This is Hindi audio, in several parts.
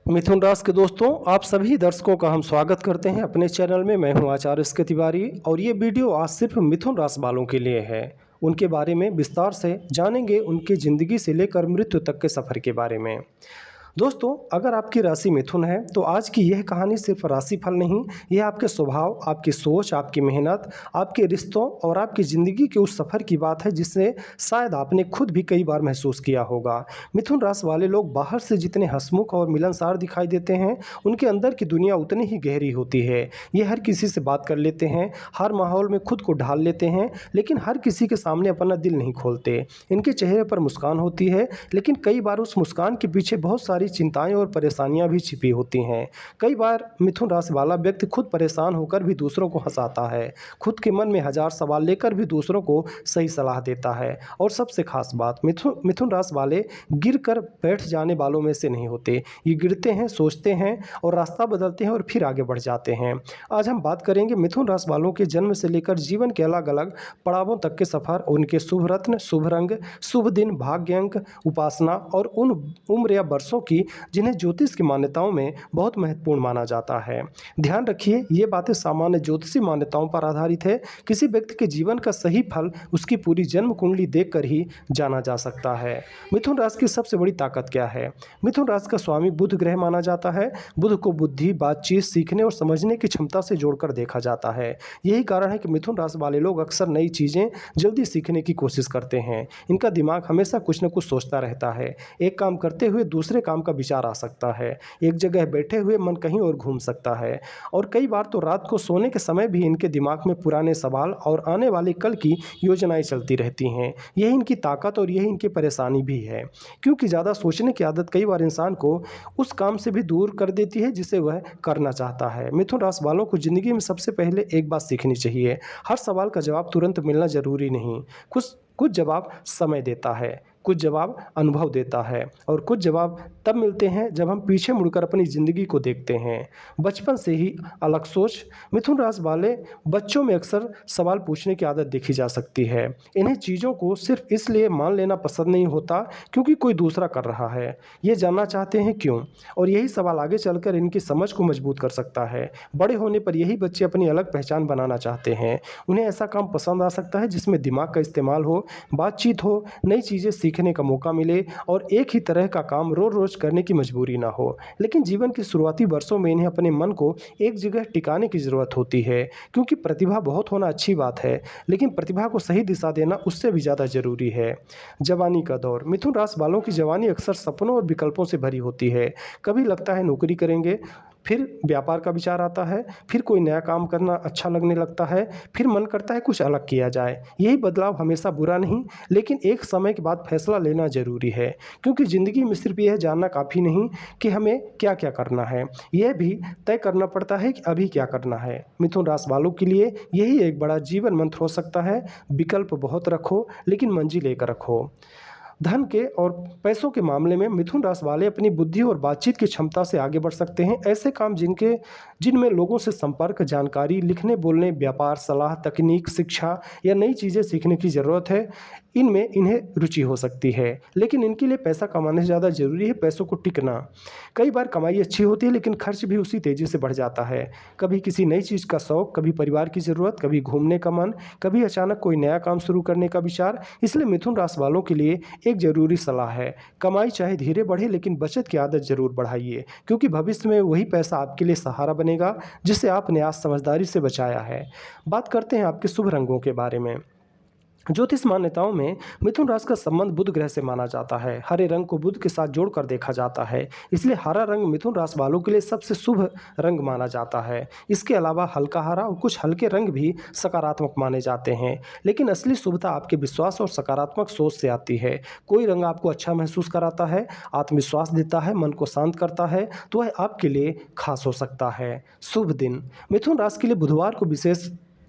मिथुन राशि के दोस्तों, आप सभी दर्शकों का हम स्वागत करते हैं अपने चैनल में। मैं हूं आचार्य इसके तिवारी और ये वीडियो आज सिर्फ मिथुन राशि वालों के लिए है। उनके बारे में विस्तार से जानेंगे, उनकी ज़िंदगी से लेकर मृत्यु तक के सफ़र के बारे में। दोस्तों, अगर आपकी राशि मिथुन है तो आज की यह कहानी सिर्फ राशिफल नहीं, यह आपके स्वभाव, आपकी सोच, आपकी मेहनत, आपके रिश्तों और आपकी ज़िंदगी के उस सफ़र की बात है जिससे शायद आपने खुद भी कई बार महसूस किया होगा। मिथुन राशि वाले लोग बाहर से जितने हंसमुख और मिलनसार दिखाई देते हैं, उनके अंदर की दुनिया उतनी ही गहरी होती है। ये हर किसी से बात कर लेते हैं, हर माहौल में खुद को ढाल लेते हैं, लेकिन हर किसी के सामने अपना दिल नहीं खोलते। इनके चेहरे पर मुस्कान होती है, लेकिन कई बार उस मुस्कान के पीछे बहुत सारी चिंताएं और परेशानियां भी छिपी होती हैं। कई बार मिथुन राशि वाला व्यक्ति खुद परेशान होकर भी दूसरों को हंसाता है, खुद के मन में हजार सवाल लेकर भी दूसरों को सही सलाह देता है। और सबसे खास बात, मिथुन राशि वाले गिर कर बैठ जाने वालों में से नहीं होते। ये गिरते हैं, सोचते हैं और रास्ता बदलते हैं और फिर आगे बढ़ जाते हैं। आज हम बात करेंगे मिथुन राशि वालों के जन्म से लेकर जीवन के अलग अलग पड़ावों तक के सफर, उनके शुभ रत्न, शुभ रंग, शुभ दिन, भाग्य अंक, उपासना और उन उम्र या वर्षों की जिन्हें ज्योतिष की मान्यताओं में बहुत महत्वपूर्ण माना जाता है। ध्यान रखिए, ये बातें सामान्य ज्योतिषी मान्यताओं पर आधारित है। किसी व्यक्ति के जीवन का सही फल उसकी पूरी जन्म कुंडली देखकर ही जाना जा सकता है। मिथुन राशि की सबसे बड़ी ताकत क्या है? मिथुन राशि का स्वामी बुध ग्रह माना जाता है। बुध को बुद्धि, बातचीत, सीखने और समझने की क्षमता से जोड़कर देखा जाता है। यही कारण है कि मिथुन राशि वाले लोग अक्सर नई चीज़ें जल्दी सीखने की कोशिश करते हैं। इनका दिमाग हमेशा कुछ न कुछ सोचता रहता है। एक काम करते हुए दूसरे काम का विचार आ सकता है, एक जगह बैठे हुए मन कहीं और घूम सकता है। और कई बार तो रात को सोने के समय भी इनके दिमाग में पुराने सवाल और आने वाले कल की योजनाएं चलती रहती हैं। यही इनकी ताकत और यही इनकी परेशानी भी है, क्योंकि ज़्यादा सोचने की आदत कई बार इंसान को उस काम से भी दूर कर देती है जिसे वह करना चाहता है। मिथुन राशि वालों को ज़िंदगी में सबसे पहले एक बात सीखनी चाहिए, हर सवाल का जवाब तुरंत मिलना ज़रूरी नहीं। कुछ कुछ जवाब समय देता है, कुछ जवाब अनुभव देता है और कुछ जवाब तब मिलते हैं जब हम पीछे मुड़कर अपनी ज़िंदगी को देखते हैं। बचपन से ही अलग सोच। मिथुन राशि वाले बच्चों में अक्सर सवाल पूछने की आदत देखी जा सकती है। इन्हें चीज़ों को सिर्फ इसलिए मान लेना पसंद नहीं होता क्योंकि कोई दूसरा कर रहा है, ये जानना चाहते हैं क्यों। और यही सवाल आगे चलकर इनकी समझ को मजबूत कर सकता है। बड़े होने पर यही बच्चे अपनी अलग पहचान बनाना चाहते हैं। उन्हें ऐसा काम पसंद आ सकता है जिसमें दिमाग का इस्तेमाल हो, बातचीत हो, नई चीज़ें सीखने का मौका मिले और एक ही तरह का काम रोज रोज करने की मजबूरी ना हो। लेकिन जीवन के शुरुआती वर्षों में इन्हें अपने मन को एक जगह टिकाने की ज़रूरत होती है, क्योंकि प्रतिभा बहुत होना अच्छी बात है, लेकिन प्रतिभा को सही दिशा देना उससे भी ज़्यादा ज़रूरी है। जवानी का दौर। मिथुन राशि वालों की जवानी अक्सर सपनों और विकल्पों से भरी होती है। कभी लगता है नौकरी करेंगे, फिर व्यापार का विचार आता है, फिर कोई नया काम करना अच्छा लगने लगता है, फिर मन करता है कुछ अलग किया जाए। यही बदलाव हमेशा बुरा नहीं, लेकिन एक समय के बाद फैसला लेना ज़रूरी है, क्योंकि ज़िंदगी में सिर्फ यह जानना काफ़ी नहीं कि हमें क्या क्या करना है, यह भी तय करना पड़ता है कि अभी क्या करना है। मिथुन राशि वालों के लिए यही एक बड़ा जीवन मंत्र हो सकता है। विकल्प बहुत रखो, लेकिन मंजिल एक रखो। धन के और पैसों के मामले में मिथुन राशि वाले अपनी बुद्धि और बातचीत की क्षमता से आगे बढ़ सकते हैं। ऐसे काम जिनमें लोगों से संपर्क, जानकारी, लिखने बोलने, व्यापार, सलाह, तकनीक, शिक्षा या नई चीज़ें सीखने की ज़रूरत है, इनमें इन्हें रुचि हो सकती है। लेकिन इनके लिए पैसा कमाने से ज़्यादा ज़रूरी है पैसों को टिकना। कई बार कमाई अच्छी होती है, लेकिन खर्च भी उसी तेज़ी से बढ़ जाता है। कभी किसी नई चीज़ का शौक, कभी परिवार की ज़रूरत, कभी घूमने का मन, कभी अचानक कोई नया काम शुरू करने का विचार। इसलिए मिथुन राशि वालों के लिए एक ज़रूरी सलाह है, कमाई चाहे धीरे बढ़े, लेकिन बचत की आदत ज़रूर बढ़ाइए, क्योंकि भविष्य में वही पैसा आपके लिए सहारा बनेगा जिसे आपने आज समझदारी से बचाया है। बात करते हैं आपके शुभ रंगों के बारे में। ज्योतिष मान्यताओं में मिथुन राशि का संबंध बुध ग्रह से माना जाता है। हरे रंग को बुध के साथ जोड़कर देखा जाता है, इसलिए हरा रंग मिथुन राशि वालों के लिए सबसे शुभ रंग माना जाता है। इसके अलावा हल्का हरा और कुछ हल्के रंग भी सकारात्मक माने जाते हैं, लेकिन असली शुभता आपके विश्वास और सकारात्मक सोच से आती है। कोई रंग आपको अच्छा महसूस कराता है, आत्मविश्वास देता है, मन को शांत करता है, तो वह आपके लिए खास हो सकता है। शुभ दिन। मिथुन राशि के लिए बुधवार को विशेष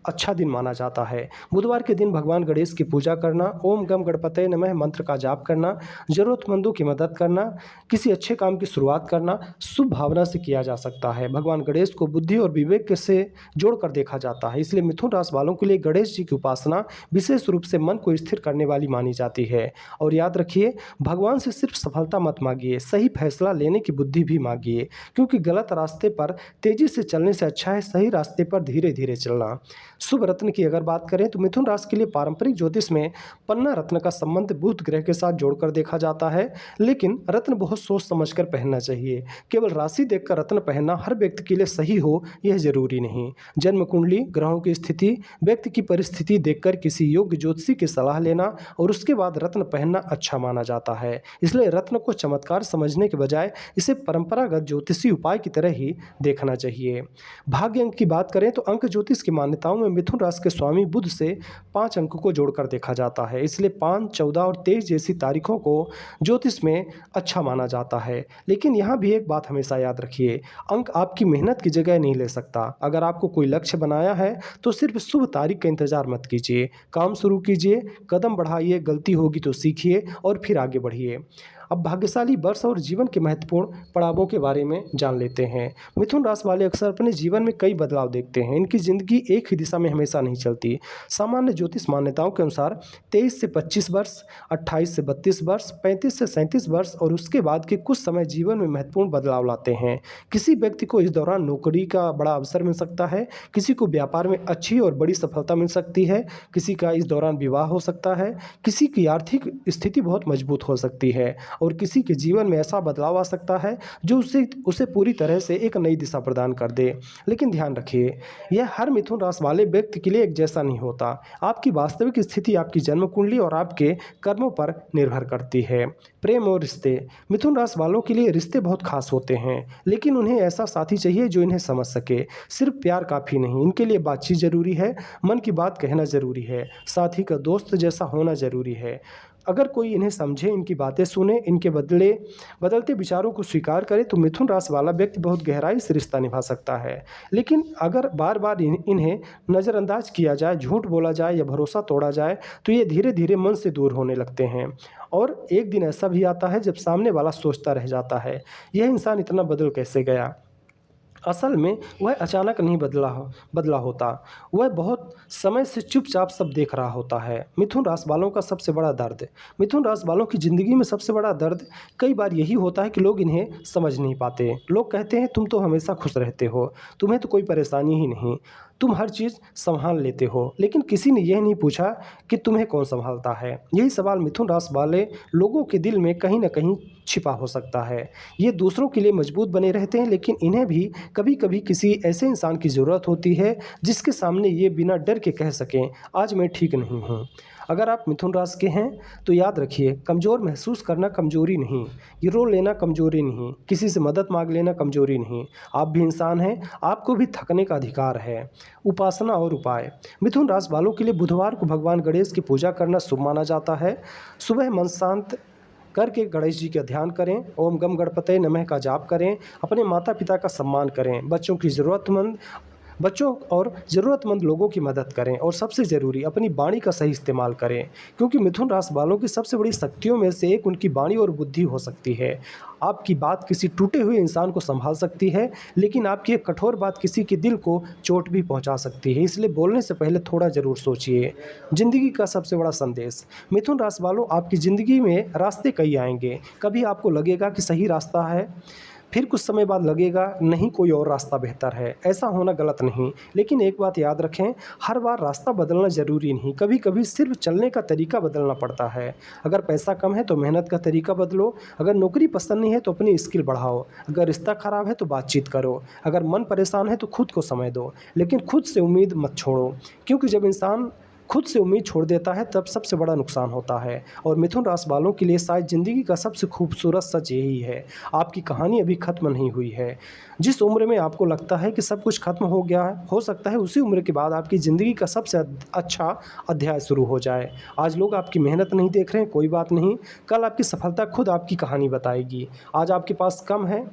अच्छा दिन माना जाता है। बुधवार के दिन भगवान गणेश की पूजा करना, ओम गम गणपतये नमः मंत्र का जाप करना, ज़रूरतमंदों की मदद करना, किसी अच्छे काम की शुरुआत करना शुभ भावना से किया जा सकता है। भगवान गणेश को बुद्धि और विवेक से जोड़कर देखा जाता है, इसलिए मिथुन राशि वालों के लिए गणेश जी की उपासना विशेष रूप से मन को स्थिर करने वाली मानी जाती है। और याद रखिए, भगवान से सिर्फ सफलता मत मांगिए, सही फैसला लेने की बुद्धि भी मांगिए, क्योंकि गलत रास्ते पर तेजी से चलने से अच्छा है सही रास्ते पर धीरे धीरे चलना। शुभ रत्न की अगर बात करें तो मिथुन राशि के लिए पारंपरिक ज्योतिष में पन्ना रत्न का संबंध बुध ग्रह के साथ जोड़कर देखा जाता है, लेकिन रत्न बहुत सोच समझकर पहनना चाहिए। केवल राशि देखकर रत्न पहनना हर व्यक्ति के लिए सही हो यह जरूरी नहीं। जन्म कुंडली, ग्रहों की स्थिति, व्यक्ति की परिस्थिति देखकर किसी योग्य ज्योतिषी की सलाह लेना और उसके बाद रत्न पहनना अच्छा माना जाता है। इसलिए रत्न को चमत्कार समझने के बजाय इसे परंपरागत ज्योतिषी उपाय की तरह ही देखना चाहिए। भाग्य अंक की बात करें तो अंक ज्योतिष की मान्यताओं में मिथुन राशि के स्वामी बुध से 5 अंकों को जोड़कर देखा जाता है, इसलिए 5, 14 और 23 जैसी तारीखों को ज्योतिष में अच्छा माना जाता है। लेकिन यहाँ भी एक बात हमेशा याद रखिए, अंक आपकी मेहनत की जगह नहीं ले सकता। अगर आपको कोई लक्ष्य बनाया है तो सिर्फ शुभ तारीख का इंतजार मत कीजिए, काम शुरू कीजिए, कदम बढ़ाइए, गलती होगी तो सीखिए और फिर आगे बढ़िए। अब भाग्यशाली वर्ष और जीवन के महत्वपूर्ण पड़ावों के बारे में जान लेते हैं। मिथुन राशि वाले अक्सर अपने जीवन में कई बदलाव देखते हैं। इनकी जिंदगी एक ही दिशा में हमेशा नहीं चलती। सामान्य ज्योतिष मान्यताओं के अनुसार 23 से 25 वर्ष, 28 से 32 वर्ष, 35 से 37 वर्ष और उसके बाद के कुछ समय जीवन में महत्वपूर्ण बदलाव लाते हैं। किसी व्यक्ति को इस दौरान नौकरी का बड़ा अवसर मिल सकता है, किसी को व्यापार में अच्छी और बड़ी सफलता मिल सकती है, किसी का इस दौरान विवाह हो सकता है, किसी की आर्थिक स्थिति बहुत मजबूत हो सकती है और किसी के जीवन में ऐसा बदलाव आ सकता है जो उसे पूरी तरह से एक नई दिशा प्रदान कर दे। लेकिन ध्यान रखिए, यह हर मिथुन राशि वाले व्यक्ति के लिए एक जैसा नहीं होता। आपकी वास्तविक स्थिति आपकी जन्म कुंडली और आपके कर्मों पर निर्भर करती है। प्रेम और रिश्ते, मिथुन राशि वालों के लिए रिश्ते बहुत खास होते हैं, लेकिन उन्हें ऐसा साथी चाहिए जो इन्हें समझ सके। सिर्फ प्यार काफ़ी नहीं, इनके लिए बातचीत जरूरी है, मन की बात कहना जरूरी है, साथी का दोस्त जैसा होना जरूरी है। अगर कोई इन्हें समझे, इनकी बातें सुने, इनके बदलते विचारों को स्वीकार करे तो मिथुन राशि वाला व्यक्ति बहुत गहराई से रिश्ता निभा सकता है। लेकिन अगर बार बार इन्हें नज़रअंदाज किया जाए, झूठ बोला जाए या भरोसा तोड़ा जाए तो ये धीरे धीरे मन से दूर होने लगते हैं। और एक दिन ऐसा भी आता है जब सामने वाला सोचता रह जाता है, यह इंसान इतना बदल कैसे गया। असल में वह अचानक नहीं बदला होता, वह बहुत समय से चुपचाप सब देख रहा होता है। मिथुन राशि वालों का सबसे बड़ा दर्द, मिथुन राशि वालों की ज़िंदगी में सबसे बड़ा दर्द कई बार यही होता है कि लोग इन्हें समझ नहीं पाते। लोग कहते हैं तुम तो हमेशा खुश रहते हो, तुम्हें तो कोई परेशानी ही नहीं, तुम हर चीज़ संभाल लेते हो, लेकिन किसी ने यह नहीं पूछा कि तुम्हें कौन संभालता है। यही सवाल मिथुन राशि वाले लोगों के दिल में कहीं ना कहीं छिपा हो सकता है। ये दूसरों के लिए मजबूत बने रहते हैं, लेकिन इन्हें भी कभी कभी किसी ऐसे इंसान की ज़रूरत होती है जिसके सामने ये बिना डर के कह सकें आज मैं ठीक नहीं हूँ। अगर आप मिथुन राशि के हैं तो याद रखिए, कमज़ोर महसूस करना कमज़ोरी नहीं, ये रो लेना कमज़ोरी नहीं, किसी से मदद मांग लेना कमज़ोरी नहीं। आप भी इंसान हैं, आपको भी थकने का अधिकार है। उपासना और उपाय, मिथुन राशि वालों के लिए बुधवार को भगवान गणेश की पूजा करना शुभ माना जाता है। सुबह मन शांत करके गणेश जी का ध्यान करें, ओम गम गणपतये नमः का जाप करें, अपने माता पिता का सम्मान करें, बच्चों और ज़रूरतमंद लोगों की मदद करें और सबसे ज़रूरी अपनी वाणी का सही इस्तेमाल करें, क्योंकि मिथुन राशि वालों की सबसे बड़ी शक्तियों में से एक उनकी वाणी और बुद्धि हो सकती है। आपकी बात किसी टूटे हुए इंसान को संभाल सकती है, लेकिन आपकी एक कठोर बात किसी के दिल को चोट भी पहुंचा सकती है, इसलिए बोलने से पहले थोड़ा ज़रूर सोचिए। ज़िंदगी का सबसे बड़ा संदेश, मिथुन राशि वालों आपकी ज़िंदगी में रास्ते कई आएंगे। कभी आपको लगेगा कि सही रास्ता है, फिर कुछ समय बाद लगेगा नहीं कोई और रास्ता बेहतर है। ऐसा होना गलत नहीं, लेकिन एक बात याद रखें, हर बार रास्ता बदलना ज़रूरी नहीं, कभी कभी सिर्फ चलने का तरीका बदलना पड़ता है। अगर पैसा कम है तो मेहनत का तरीका बदलो, अगर नौकरी पसंद नहीं है तो अपनी स्किल बढ़ाओ, अगर रिश्ता खराब है तो बातचीत करो, अगर मन परेशान है तो खुद को समय दो, लेकिन खुद से उम्मीद मत छोड़ो, क्योंकि जब इंसान खुद से उम्मीद छोड़ देता है तब सबसे बड़ा नुकसान होता है। और मिथुन राशि वालों के लिए शायद ज़िंदगी का सबसे खूबसूरत सच यही है, आपकी कहानी अभी ख़त्म नहीं हुई है। जिस उम्र में आपको लगता है कि सब कुछ खत्म हो गया है, हो सकता है उसी उम्र के बाद आपकी ज़िंदगी का सबसे अच्छा अध्याय शुरू हो जाए। आज लोग आपकी मेहनत नहीं देख रहे हैं, कोई बात नहीं, कल आपकी सफलता खुद आपकी कहानी बताएगी। आज आपके पास कम है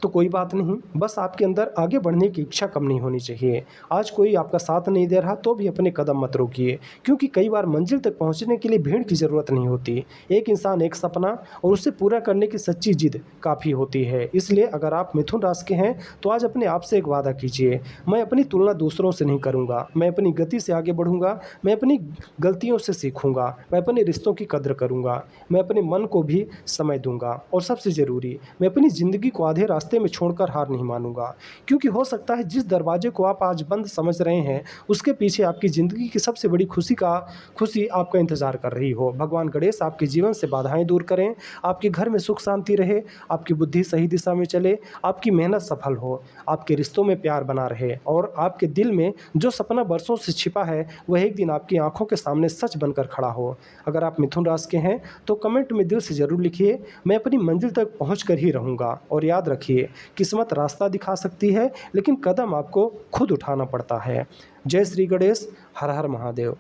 तो कोई बात नहीं, बस आपके अंदर आगे बढ़ने की इच्छा कम नहीं होनी चाहिए। आज कोई आपका साथ नहीं दे रहा तो भी अपने कदम मत रोकिए, क्योंकि कई बार मंजिल तक पहुंचने के लिए भीड़ की ज़रूरत नहीं होती। एक इंसान, एक सपना और उसे पूरा करने की सच्ची जिद काफ़ी होती है। इसलिए अगर आप मिथुन राशि के हैं तो आज अपने आप से एक वादा कीजिए, मैं अपनी तुलना दूसरों से नहीं करूँगा, मैं अपनी गति से आगे बढ़ूँगा, मैं अपनी गलतियों से सीखूँगा, मैं अपने रिश्तों की कद्र करूँगा, मैं अपने मन को भी समय दूँगा और सबसे ज़रूरी, मैं अपनी ज़िंदगी को आधे रास्ते में छोड़कर हार नहीं मानूंगा। क्योंकि हो सकता है जिस दरवाजे को आप आज बंद समझ रहे हैं उसके पीछे आपकी ज़िंदगी की सबसे बड़ी खुशी आपका इंतज़ार कर रही हो। भगवान गणेश आपके जीवन से बाधाएं दूर करें, आपके घर में सुख शांति रहे, आपकी बुद्धि सही दिशा में चले, आपकी मेहनत सफल हो, आपके रिश्तों में प्यार बना रहे और आपके दिल में जो सपना बरसों से छिपा है वह एक दिन आपकी आंखों के सामने सच बनकर खड़ा हो। अगर आप मिथुन राशि के हैं तो कमेंट में दिल से ज़रूर लिखिए, मैं अपनी मंजिल तक पहुँच कर ही रहूँगा। और याद रखिए, किस्मत रास्ता दिखा सकती है लेकिन कदम आपको खुद उठाना पड़ता है। जय श्री गणेश, हर हर महादेव।